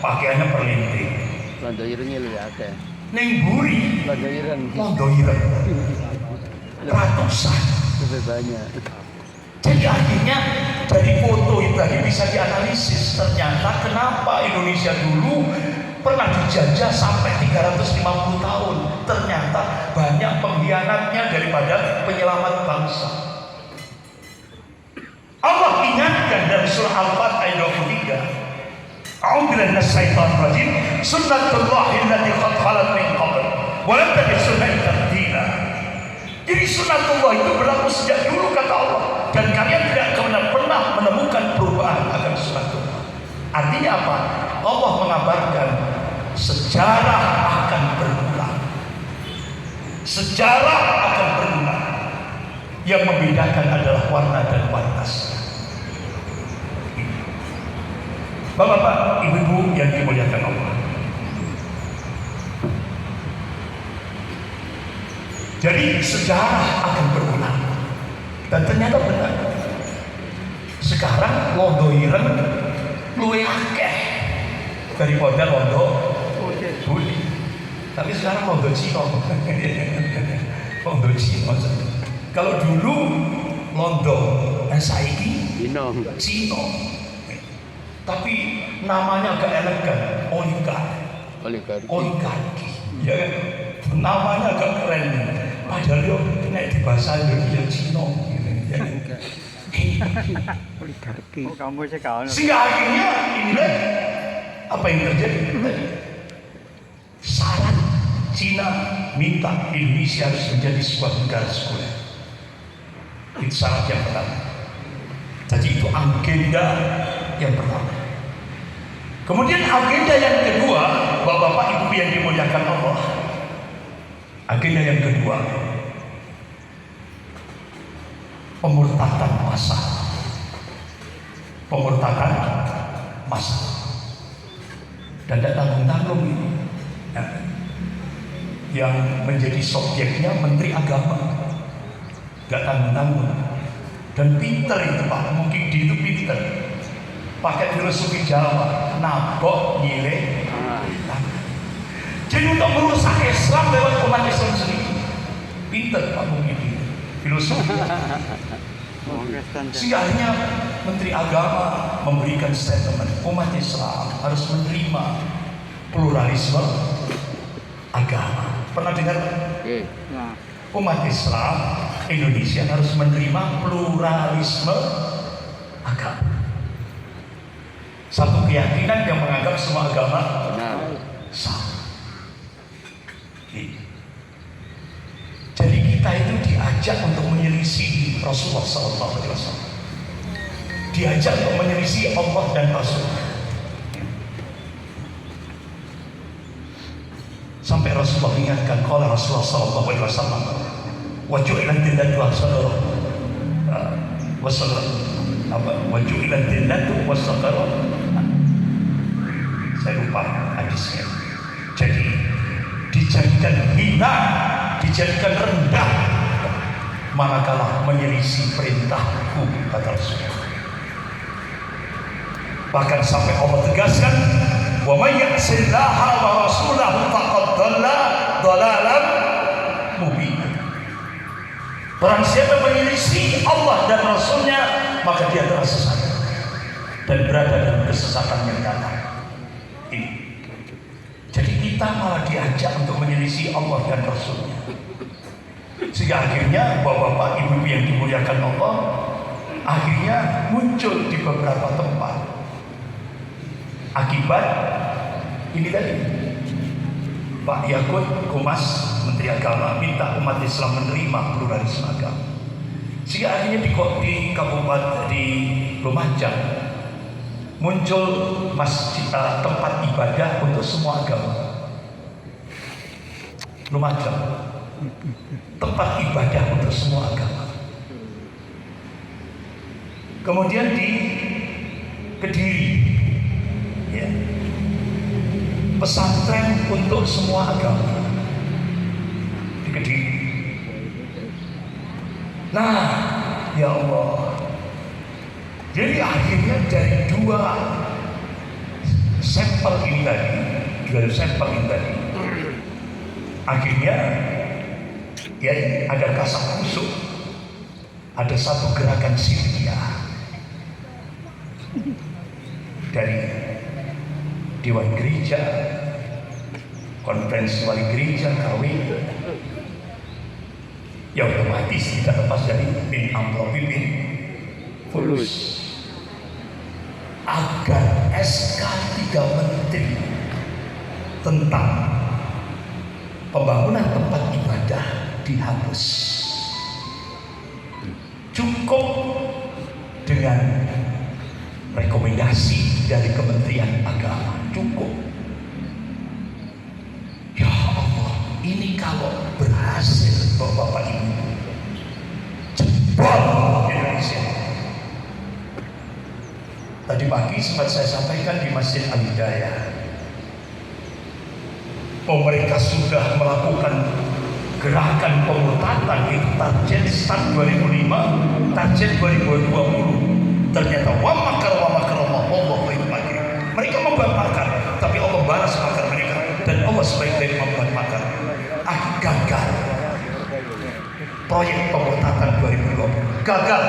pakaiannya perlinting. Londo irengnya lebih akeh. Ning mburi Londo ireng londo ireng ratusan. lebih banyak. Jadi akhirnya dari foto itu tadi bisa dianalisis ternyata kenapa Indonesia dulu pernah dijajah sampai 350 tahun. Ternyata banyak pengkhianatnya daripada penyelamat bangsa. Allah ingatkan dalam surah Al-Fatih ayat 23. A'udzubillahi minasyaitonir rajim. Sunnatullahi allati qad khalat min qabl wa lam tajid sunnatan tabdila. Jadi sunnatullah itu berlaku sejak dulu kata Allah, dan kalian tidak akan pernah menemukan perubahan akan sunnatullah. Artinya apa? Allah mengabarkan sejarah akan berulang. Sejarah akan berulang. Yang membedakan adalah warna dan warnas. Bapak-bapak, ibu-ibu yang dimuliakan Allah. Jadi sejarah akan berulang. Dan ternyata benar. Sekarang londo ireng luwih akeh daripada londo buli. Tapi sekarang londo Cina. Londo Cina. Kalau dulu londo saiki Cina. Tapi namanya agak elegan, oligarki. Ya kan? Namanya agak keren. Padahal yo nek di bahasa Indonesia Cina gitu ya. Oligarki. Oh, kamu sekali. Sehingga akhirnya inilah apa yang terjadi tadi. Syarat Cina minta Indonesia harus menjadi sebuah negara sekuler. Itu syarat yang pertama. Jadi itu agenda yang pertama. Kemudian agenda yang kedua, bapak-bapak ibu yang dimuliakan Allah. Agenda yang kedua, pemurtadan massa. Pemurtadan massa. Dan tidak tanggung-tanggung ini. Ya. Yang menjadi subjeknya Menteri Agama. Tidak tanggung-tanggung. Dan pinter itu Pak, mungkin dia itu pinter. Pakai filosofi Jawa, nabok nyile. Jadi untuk merusak Islam lewat umat Islam sendiri. Pinter Pak mungkin dia. Filosofi. Sehingga akhirnya Menteri Agama memberikan statement umat Islam harus menerima pluralisme agama. Pernah dengar? Umat Islam Indonesia harus menerima pluralisme agama. Satu keyakinan yang menganggap semua agama sama. Jadi kita itu diajak untuk menyelisih Rasulullah SAW. Diajak untuk menyelisih Allah dan Rasul. Sampai Rasulullah ingatkan, kalau Rasulullah SAW waju'ilan dillatu waju'ilan dillatu wassadarah. Saya lupa hadisnya. Jadi dijadikan hina, dijadikan rendah manakala menyelisih perintahku, kata Rasulullah. Bahkan sampai Allah tegaskan, wa may ya'sillaha wa rasulahu faqad dhalla dhalalan mubina. Barang siapa menyelisih Allah dan Rasulnya, maka dia telah sesat dan berada dalam kesesatan yang nyata. Ini. Jadi kita malah diajak untuk menyelisih Allah dan Rasulnya. Sehingga akhirnya bapak-bapak ibu yang dimuliakan Allah, akhirnya muncul di beberapa tempat. Akibat ini tadi, Pak Yakut Kumas Menteri Agama minta umat Islam menerima pluralisme agama. Sehingga akhirnya di Kabupaten di Lumajang muncul masjid, tempat ibadah untuk semua agama. Lumajang, tempat ibadah untuk semua agama. Kemudian di Kediri, ya, pesantren untuk semua agama di Kediri. Nah, ya Allah. Jadi akhirnya dari dua sampel ini tadi, akhirnya ya ada kasak kusuk, ada satu gerakan silmiah dari Dewan Gereja, Konferensi Wali Gereja, KW, ya otomatis tidak lepas dari bin Amrobi bin Fulus, agar SK 3 Menteri tentang pembangunan tempat ibadah dihapus. Cukup dengan rekomendasi dari Kementerian Agama, cukup. Ya Allah, ini kalau berhasil Bapak Ibu, jebol Indonesia. Tadi pagi sempat saya sampaikan di Masjid Al-Hidayah, mereka sudah melakukan gerakan pemutatan itu target start 2005, target 2020. Ternyata wa makar Allah baik. Mereka membuat makar, tapi Allah balas makar mereka, dan Allah sebaik-baik membuat makar. Gagal proyek pemutatan 2020, gagal.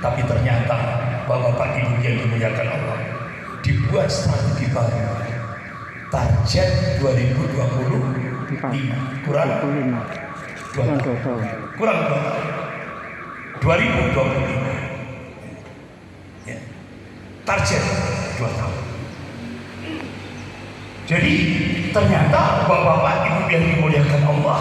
Tapi ternyata Bapak Ibu yang dimuliakan Allah, dibuat strategi baru. Target 2025 kurang 2 tahun. 2025 ya. Target 2 tahun. Jadi ternyata Bapak Ibu yang dimuliakan Allah,